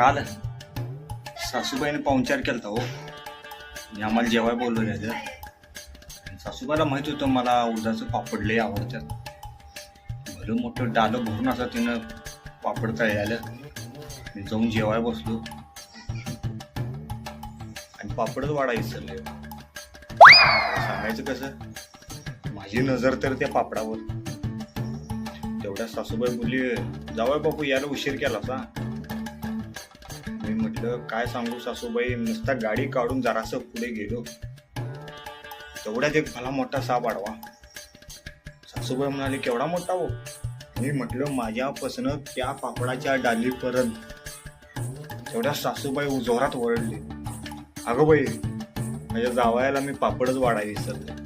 काल सासूबाईने पाहुणचार केलता हो. मी आम्हाला जेवाय बोलवलं. सासूबाईला माहित होतं मला उडदाचं पापड लय आवडतात. भलं मोठं डालं भरून असं तिनं पापड तळलं. मी जाऊन जेवाय बसलो आणि पापडच वाढा विसरले. सांगायचं कसं, माझी नजर तर त्या पापडावर. तेवढ्या सासूबाई बोलली, जावय बापू यायला उशीर केला सा. मी म्हटलं काय सांगू सासूबाई, नुसता गाडी काढून जरासं पुढे गेलो तेवढ्यात एक भला मोठा साप आडवा. सासूबाई म्हणाले केवढा मोठा हो. मी म्हटलं माझ्यापासून त्या पापडाच्या डालीपर्यंत. तेवढ्या सासूबाई जोरात ओरडले, अगं बाई माझ्या जावयाला मी पापडच वाढा विसरले.